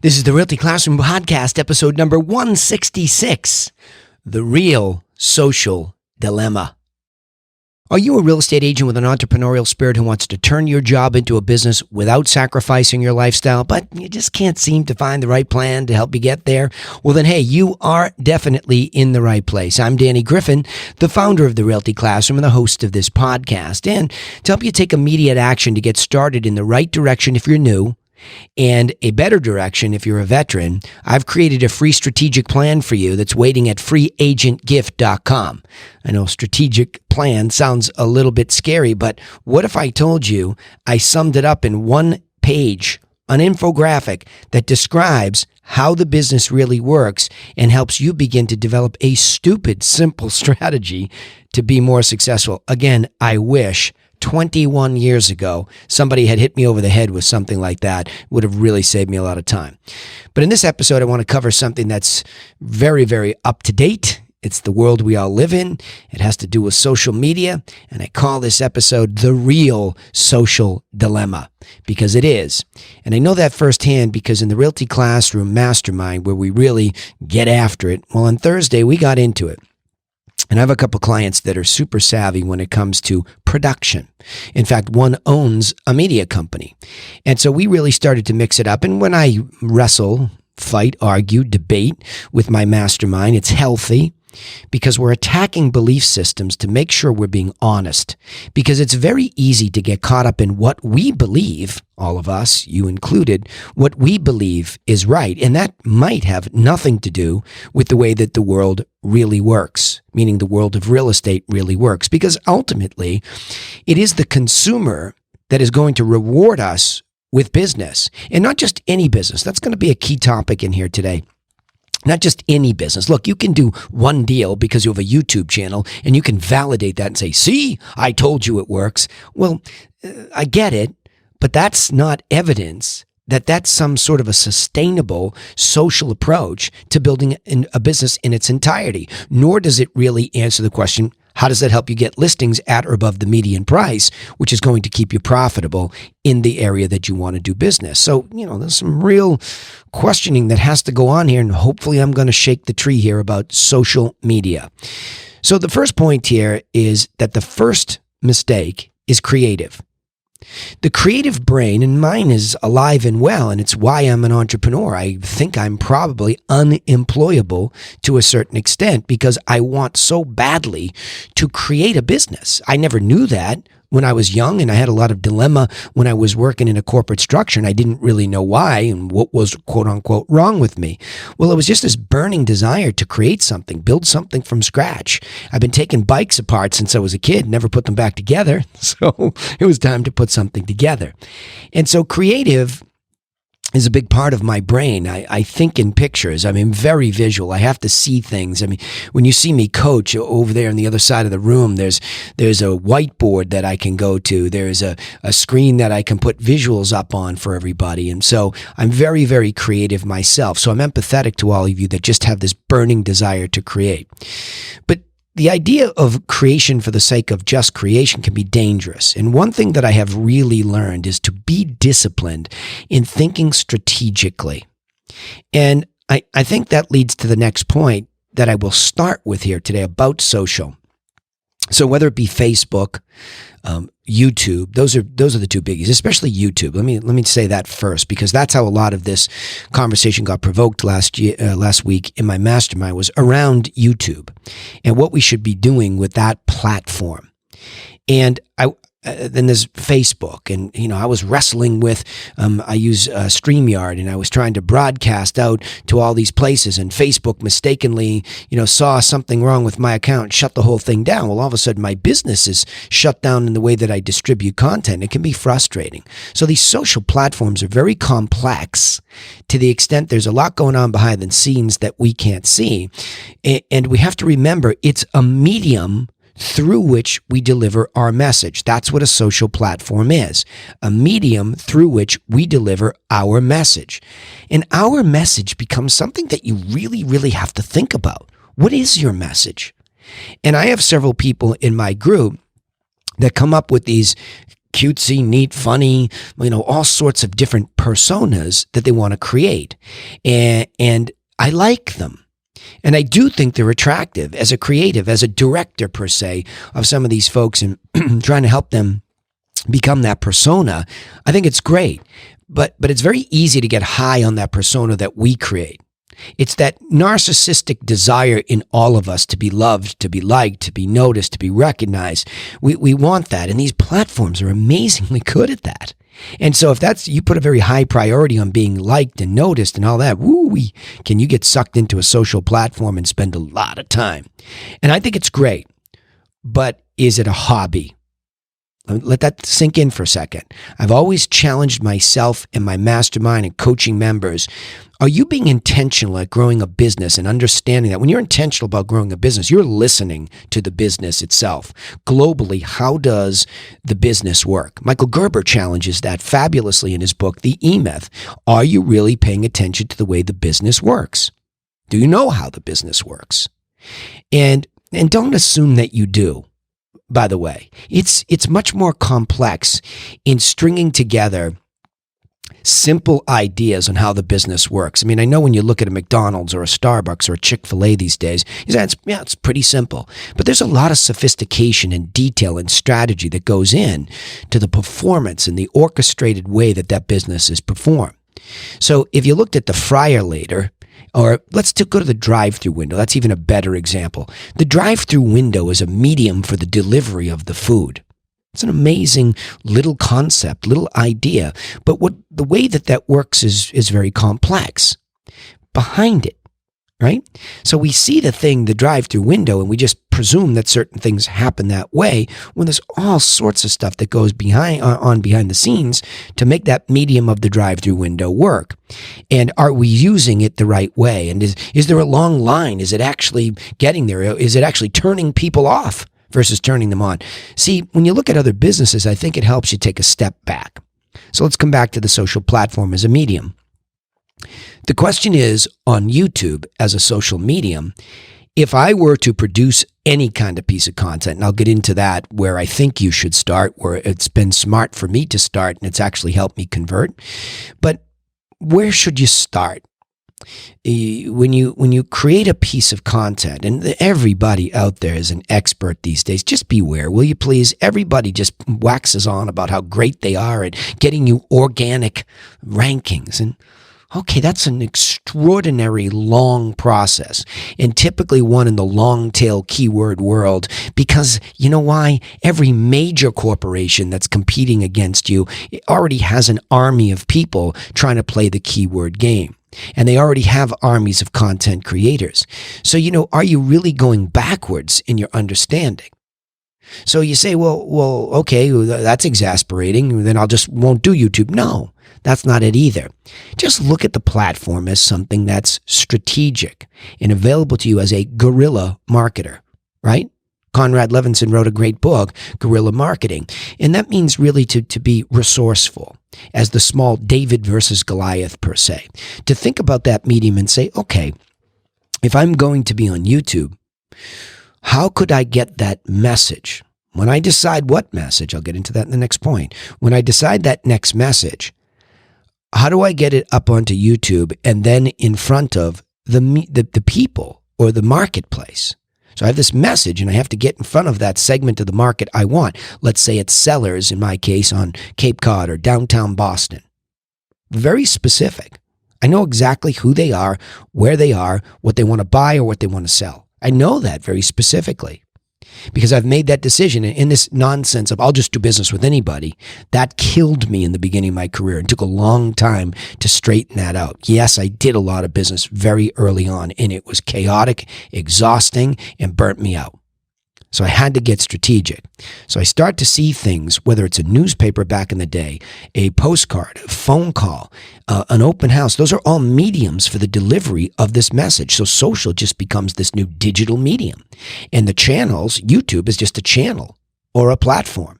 This is the Realty Classroom Podcast, episode number 166, The Real Social Dilemma. Are you a real estate agent with an entrepreneurial spirit who wants to turn your job into a business without sacrificing your lifestyle, but you just can't seem to find the right plan to help you get there? Well, then, hey, you are definitely in the right place. I'm Danny Griffin, the founder of the Realty Classroom and the host of this podcast. And to help you take immediate action to get started in the right direction if you're new, and a better direction if you're a veteran, I've created a free strategic plan for you that's waiting at freeagentgift.com. I know strategic plan sounds a little bit scary, but what if I told you I summed it up in one page, an infographic that describes how the business really works and helps you begin to develop a stupid, simple strategy to be more successful? Again, I wish 21 years ago, somebody had hit me over the head with something like that. It would have really saved me a lot of time. But in this episode, I want to cover something that's very, very up to date. It's the world we all live in. It has to do with social media. And I call this episode The Real Social Dilemma, because it is. And I know that firsthand because in the Realty Classroom Mastermind, where we really get after it, well, on Thursday, we got into it. And I have a couple clients that are super savvy when it comes to production. In fact, one owns a media company. And so we really started to mix it up. And when I wrestle, fight, argue, debate with my mastermind, it's healthy because we're attacking belief systems to make sure we're being honest. Because it's very easy to get caught up in what we believe, all of us, you included, what we believe is right. And that might have nothing to do with the way that the world really works, meaning the world of real estate really works. Because ultimately, it is the consumer that is going to reward us with business. And not just any business. That's going to be a key topic in here today. Not just any business. Look, you can do one deal because you have a YouTube channel and you can validate that and say, see, I told you it works. Well, I get it, but that's not evidence that that's some sort of a sustainable social approach to building a business in its entirety. Nor does it really answer the question, how does that help you get listings at or above the median price, which is going to keep you profitable in the area that you want to do business? So, there's some real questioning that has to go on here, and hopefully I'm going to shake the tree here about social media. So the first point here is that the first mistake is creative. The creative brain, and mine is alive and well, and it's why I'm an entrepreneur. I think I'm probably unemployable to a certain extent because I want so badly to create a business. I never knew that when I was young, and I had a lot of dilemma when I was working in a corporate structure, and I didn't really know why and what was quote-unquote wrong with me. Well, it was just this burning desire to create something, build something from scratch. I've been taking bikes apart since I was a kid, never put them back together, so it was time to put something together. And so creative is a big part of my brain. I think in pictures. I'm very visual. I have to see things. When you see me coach over there on the other side of the room, there's a whiteboard that I can go to. There's a screen that I can put visuals up on for everybody. And so I'm very, very creative myself. So I'm empathetic to all of you that just have this burning desire to create. But the idea of creation for the sake of just creation can be dangerous. And one thing that I have really learned is to be disciplined in thinking strategically. And I think that leads to the next point that I will start with here today about social. So whether it be Facebook, YouTube, those are the two biggies, especially YouTube. Let me say that first, because that's how a lot of this conversation got provoked last week in my mastermind, was around YouTube and what we should be doing with that platform. And then there's Facebook, and I was wrestling with. I use StreamYard, and I was trying to broadcast out to all these places, and Facebook mistakenly, saw something wrong with my account, and shut the whole thing down. Well, all of a sudden, my business is shut down in the way that I distribute content. It can be frustrating. So these social platforms are very complex to the extent there's a lot going on behind the scenes that we can't see, and we have to remember it's a medium through which we deliver our message. That's what a social platform is, a medium through which we deliver our message. And our message becomes something that you really, really have to think about. What is your message? And I have several people in my group that come up with these cutesy, neat, funny, all sorts of different personas that they want to create. And I like them. And I do think they're attractive as a creative, as a director per se of some of these folks, and trying to help them become that persona. I think it's great. But it's very easy to get high on that persona that we create. It's that narcissistic desire in all of us to be loved, to be liked, to be noticed, to be recognized. We want that. And these platforms are amazingly good at that. And so if you put a very high priority on being liked and noticed and all that, can you get sucked into a social platform and spend a lot of time? And I think it's great. But is it a hobby? Let that sink in for a second. I've always challenged myself and my mastermind and coaching members. Are you being intentional at growing a business and understanding that when you're intentional about growing a business, you're listening to the business itself? Globally, how does the business work? Michael Gerber challenges that fabulously in his book, The E-Myth. Are you really paying attention to the way the business works? Do you know how the business works? And don't assume that you do. By the way, it's much more complex in stringing together simple ideas on how the business works. I mean, I know when you look at a McDonald's or a Starbucks or a Chick-fil-A these days, it's pretty simple. But there's a lot of sophistication and detail and strategy that goes in to the performance and the orchestrated way that business is performed. So if you looked at the fryer later, or let's go to the drive-through window. That's even a better example. The drive-through window is a medium for the delivery of the food. It's an amazing little concept, little idea. But the way that works is very complex. Behind it, right? So we see the drive-through window, and we just presume that certain things happen that way when there's all sorts of stuff that goes behind the scenes to make that medium of the drive-through window work. And are we using it the right way? And is there a long line? Is it actually getting there? Is it actually turning people off versus turning them on? See, when you look at other businesses, I think it helps you take a step back. So let's come back to the social platform as a medium. The question is, on YouTube as a social medium, if I were to produce any kind of piece of content, and I'll get into that where I think you should start, where it's been smart for me to start and it's actually helped me convert, but where should you start? When you create a piece of content, and everybody out there is an expert these days, just beware, will you please? Everybody just waxes on about how great they are at getting you organic rankings. And okay, that's an extraordinary long process, and typically one in the long tail keyword world, because you know why? Every major corporation that's competing against you already has an army of people trying to play the keyword game. And they already have armies of content creators. So, are you really going backwards in your understanding? So you say, well, okay, that's exasperating. Then won't do YouTube. No, that's not it either. Just look at the platform as something that's strategic and available to you as a guerrilla marketer, right? Conrad Levinson wrote a great book, Guerrilla Marketing. And that means really to be resourceful, as the small David versus Goliath per se. To think about that medium and say, okay, if I'm going to be on YouTube, how could I get that message? When I decide what message, I'll get into that in the next point. When I decide that next message, how do I get it up onto YouTube and then in front of the people or the marketplace? So I have this message and I have to get in front of that segment of the market I want. Let's say it's sellers, in my case, on Cape Cod or downtown Boston. Very specific. I know exactly who they are, where they are, what they want to buy or what they want to sell. I know that very specifically because I've made that decision. In this nonsense of I'll just do business with anybody, that killed me in the beginning of my career and took a long time to straighten that out. Yes, I did a lot of business very early on, and it was chaotic, exhausting, and burnt me out. So I had to get strategic. So I start to see things, whether it's a newspaper back in the day, a postcard, a phone call, an open house. Those are all mediums for the delivery of this message. So social just becomes this new digital medium. And the channels, YouTube is just a channel or a platform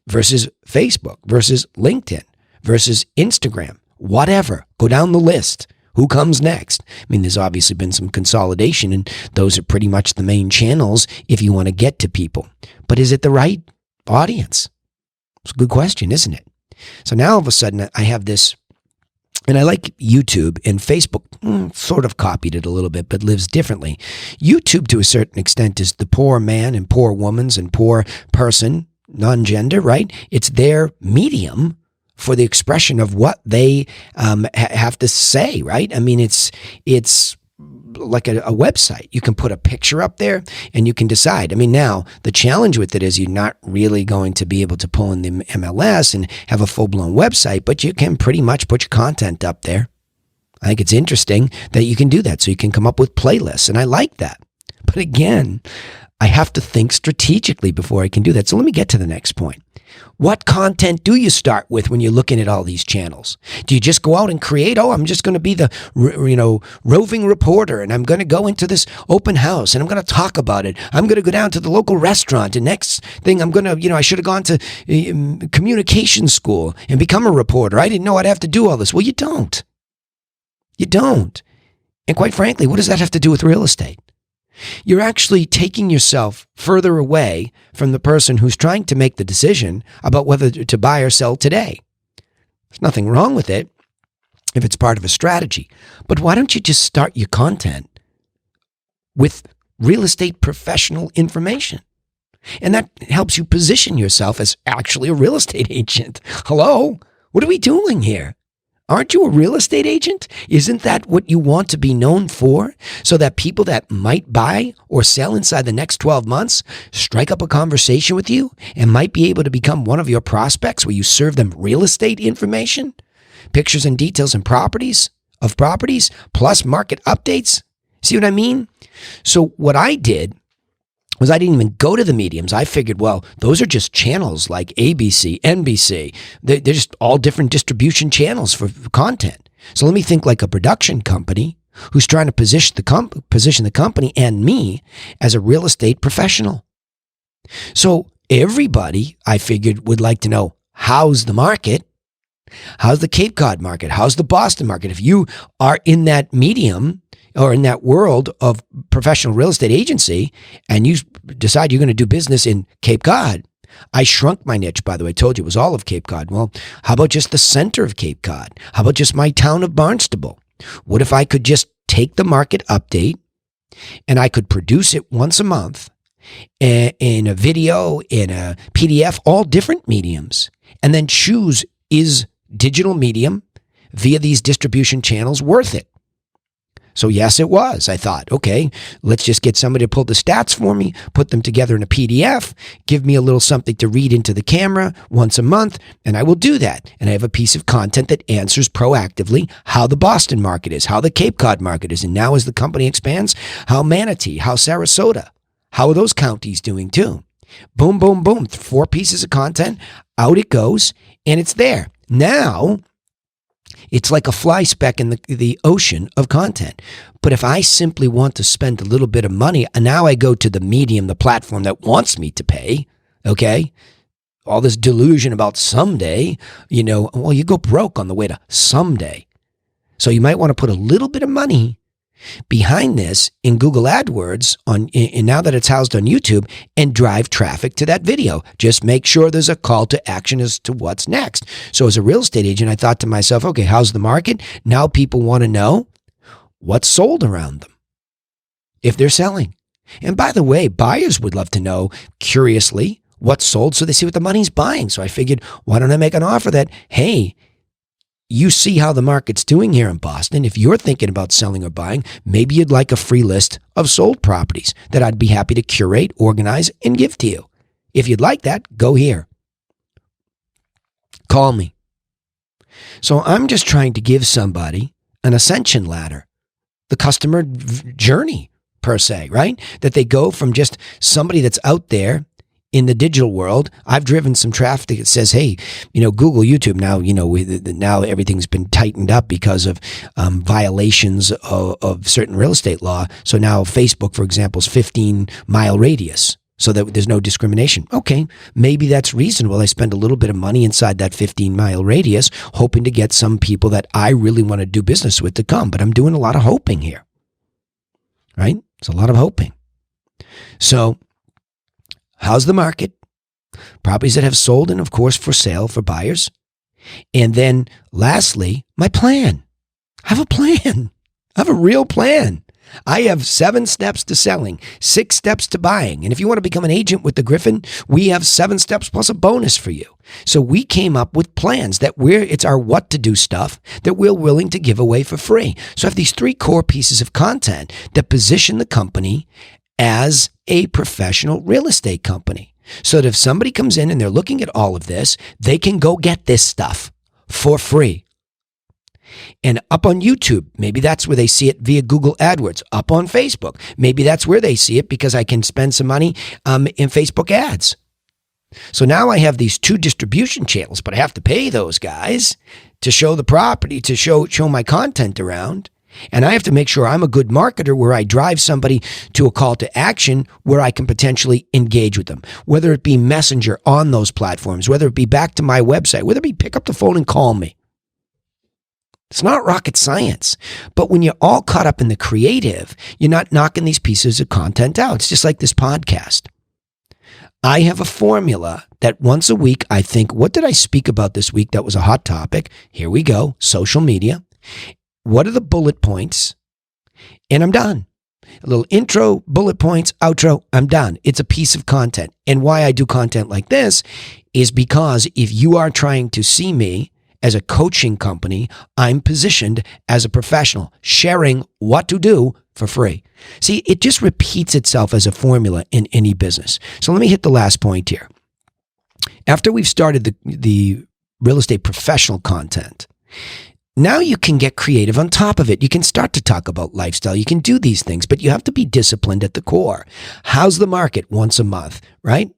versus Facebook versus LinkedIn versus Instagram, whatever. Go down the list. Who comes next? I mean, there's obviously been some consolidation, and those are pretty much the main channels if you want to get to people. But is it the right audience? It's a good question, isn't it? So now all of a sudden I have this, and I like YouTube, and Facebook sort of copied it a little bit, but lives differently. YouTube, to a certain extent, is the poor man and poor woman's and poor person, non-gender, right? It's their medium for the expression of what they have to say, right? I mean, it's like a website. You can put a picture up there and you can decide. I mean, now the challenge with it is you're not really going to be able to pull in the MLS and have a full-blown website, but you can pretty much put your content up there. I think it's interesting that you can do that. So you can come up with playlists, and I like that. But again, I have to think strategically before I can do that. So let me get to the next point. What content do you start with when you're looking at all these channels? Do you just go out and create? Oh, I'm just going to be the roving reporter, and I'm going to go into this open house, and I'm going to talk about it. I'm going to go down to the local restaurant, and next thing I'm going to, I should have gone to communication school and become a reporter. I didn't know I'd have to do all this. Well, you don't. You don't. And quite frankly, what does that have to do with real estate? You're actually taking yourself further away from the person who's trying to make the decision about whether to buy or sell today. There's nothing wrong with it if it's part of a strategy. But why don't you just start your content with real estate professional information? And that helps you position yourself as actually a real estate agent. Hello? What are we doing here? Aren't you a real estate agent? Isn't that what you want to be known for? So that people that might buy or sell inside the next 12 months strike up a conversation with you and might be able to become one of your prospects where you serve them real estate information, pictures and details and properties, plus market updates. See what I mean? So what I did was I didn't even go to the mediums. I figured, well, those are just channels like ABC, NBC. They're just all different distribution channels for content. So let me think like a production company who's trying to position the company and me as a real estate professional. So everybody, I figured, would like to know, how's the market? How's the Cape Cod market? How's the Boston market? If you are in that medium or in that world of professional real estate agency and you decide you're going to do business in Cape Cod, I shrunk my niche, by the way. I told you it was all of Cape Cod. Well, how about just the center of Cape Cod? How about just my town of Barnstable? What if I could just take the market update and I could produce it once a month in a video, in a PDF, all different mediums, and then choose, is digital medium via these distribution channels worth it? So yes, it was. I thought, okay, let's just get somebody to pull the stats for me, put them together in a PDF, give me a little something to read into the camera once a month, and I will do that. And I have a piece of content that answers proactively how the Boston market is, how the Cape Cod market is, and now as the company expands, how Manatee, how Sarasota, how are those counties doing too? Boom, boom, boom. 4 pieces of content, out it goes, and it's there. Now, it's like a fly speck in the ocean of content. But if I simply want to spend a little bit of money, and now I go to the medium, the platform that wants me to pay, okay? All this delusion about someday, well, you go broke on the way to someday. So you might want to put a little bit of money behind this in Google AdWords and now that it's housed on YouTube, and drive traffic to that video. Just make sure there's a call to action as to what's next. So as a real estate agent, I thought to myself, okay, how's the market? Now people want to know what's sold around them if they're selling. And by the way, buyers would love to know, curiously, what's sold so they see what the money's buying. So I figured, why don't I make an offer that, hey, you see how the market's doing here in Boston. If you're thinking about selling or buying, maybe you'd like a free list of sold properties that I'd be happy to curate, organize, and give to you. If you'd like that, go here. Call me. So I'm just trying to give somebody an ascension ladder, the customer journey per se, right? That they go from just somebody that's out there in the digital world. I've driven some traffic that says, hey, Google, YouTube, now, now everything's been tightened up because of violations of certain real estate law. So now Facebook, for example, is 15-mile radius so that there's no discrimination. Okay, maybe that's reasonable. I spend a little bit of money inside that 15-mile radius, hoping to get some people that I really want to do business with to come. But I'm doing a lot of hoping here, right? It's a lot of hoping. So how's the market? properties that have sold and, of course, for sale for buyers. And then lastly, my plan. I have a plan. I have a real plan. I have 7 steps to selling, 6 steps to buying. And if you want to become an agent with the Griffin, we have 7 steps plus a bonus for you. So we came up with plans that it's our what to do stuff that we're willing to give away for free. So I have these 3 core pieces of content that position the company as a professional real estate company. So that if somebody comes in and they're looking at all of this, they can go get this stuff for free. And up on YouTube, maybe that's where they see it via Google AdWords. Up on Facebook, maybe that's where they see it because I can spend some money in Facebook ads. So now I have these 2 distribution channels, but I have to pay those guys to show the property, to show my content around. And I have to make sure I'm a good marketer where I drive somebody to a call to action where I can potentially engage with them, whether it be Messenger on those platforms, whether it be back to my website, whether it be pick up the phone and call me. It's not rocket science, but when you're all caught up in the creative, you're not knocking these pieces of content out. It's just like this podcast. I have a formula that once a week, I think, what did I speak about this week that was a hot topic? Here we go, social media. What are the bullet points? And I'm done. A little intro, bullet points, outro, I'm done. It's a piece of content. And why I do content like this is because if you are trying to see me as a coaching company, I'm positioned as a professional, sharing what to do for free. See, it just repeats itself as a formula in any business. So let me hit the last point here. After we've started the real estate professional content, now you can get creative on top of it. You can start to talk about lifestyle. You can do these things, but you have to be disciplined at the core. How's the market? Once a month, right?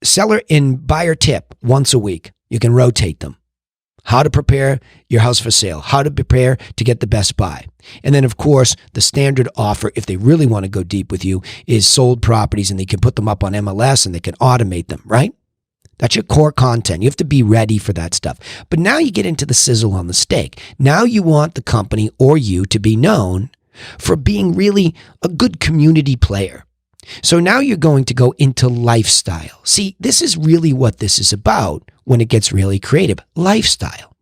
Seller and buyer tip once a week. You can rotate them. How to prepare your house for sale, how to prepare to get the best buy. And then, of course, the standard offer, if they really want to go deep with you, is sold properties, and they can put them up on MLS and they can automate them, right? That's your core content. You have to be ready for that stuff. But now you get into the sizzle on the steak. Now you want the company or you to be known for being really a good community player. So now you're going to go into lifestyle. See, this is really what this is about when it gets really creative. Lifestyle.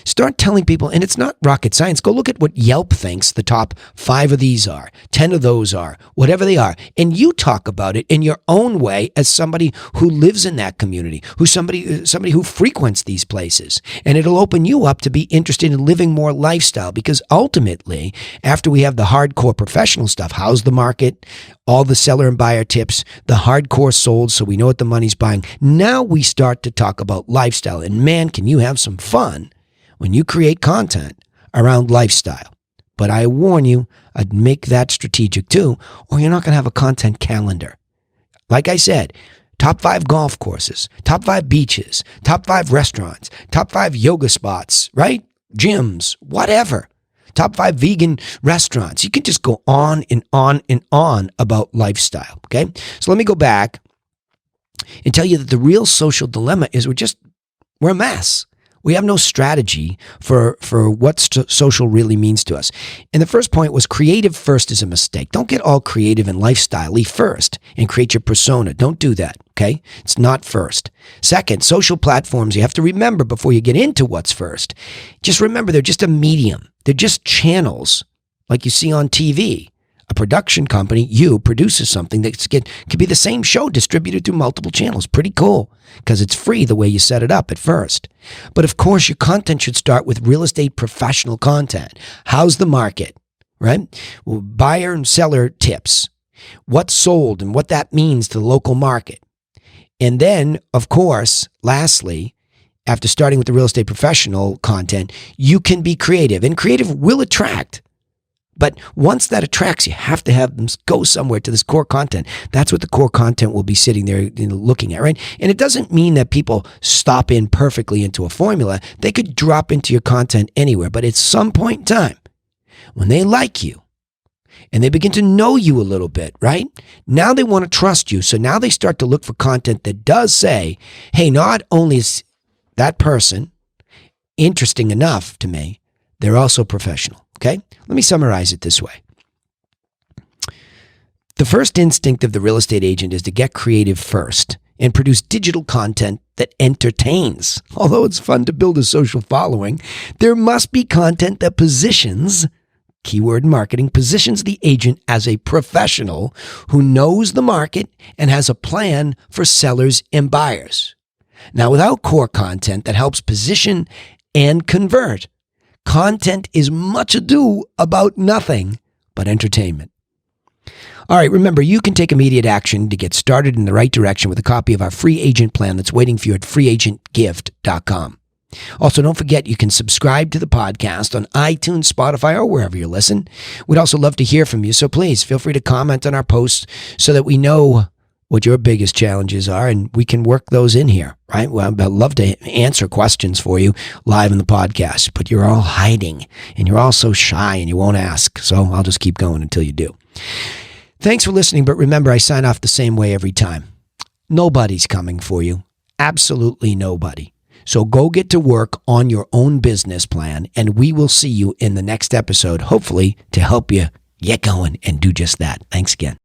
Start telling people, and it's not rocket science. Go look at what Yelp thinks the top 5 of these are, 10 of those are, whatever they are. And you talk about it in your own way as somebody who lives in that community, who's somebody who frequents these places. And it'll open you up to be interested in living more lifestyle, because ultimately, after we have the hardcore professional stuff, how's the market, all the seller and buyer tips, the hardcore sold so we know what the money's buying, now we start to talk about lifestyle. And man, can you have some fun when you create content around lifestyle. But I warn you, I'd make that strategic too, or you're not going to have a content calendar. Like I said, top 5 golf courses, top 5 beaches, top 5 restaurants, top 5 yoga spots, right? Gyms, whatever. Top 5 vegan restaurants. You can just go on and on and on about lifestyle, okay? So let me go back and tell you that the real social dilemma is we're a mess. We have no strategy for what social really means to us. And the first point was creative first is a mistake. Don't get all creative and lifestyle-y first and create your persona. Don't do that, okay? It's not first. Second, social platforms, you have to remember before you get into what's first. Just remember, they're just a medium. They're just channels like you see on TV. A production company, produces something that could be the same show distributed through multiple channels. Pretty cool, because it's free the way you set it up at first. But of course, your content should start with real estate professional content. How's the market, right? Well, buyer and seller tips. What's sold and what that means to the local market. And then, of course, lastly, after starting with the real estate professional content, you can be creative. And creative will attract. But once that attracts, you have to have them go somewhere to this core content. That's what the core content will be sitting there looking at, right? And it doesn't mean that people stop in perfectly into a formula. They could drop into your content anywhere. But at some point in time, when they like you and they begin to know you a little bit, right? Now they want to trust you. So now they start to look for content that does say, hey, not only is that person interesting enough to me, they're also professional. Okay, let me summarize it this way. The first instinct of the real estate agent is to get creative first and produce digital content that entertains. Although it's fun to build a social following, there must be content that positions, keyword marketing, positions the agent as a professional who knows the market and has a plan for sellers and buyers. Now, without core content that helps position and convert, content is much ado about nothing but entertainment. All right, remember, you can take immediate action to get started in the right direction with a copy of our free agent plan that's waiting for you at freeagentgift.com. Also, don't forget you can subscribe to the podcast on iTunes, Spotify, or wherever you listen. We'd also love to hear from you, so please feel free to comment on our posts so that we know what your biggest challenges are and we can work those in here, right? Well, I'd love to answer questions for you live in the podcast, but you're all hiding and you're all so shy and you won't ask, so I'll just keep going until you do. Thanks for listening, but remember, I sign off the same way every time. Nobody's coming for you. Absolutely nobody. So go get to work on your own business plan, and we will see you in the next episode, hopefully to help you get going and do just that. Thanks again.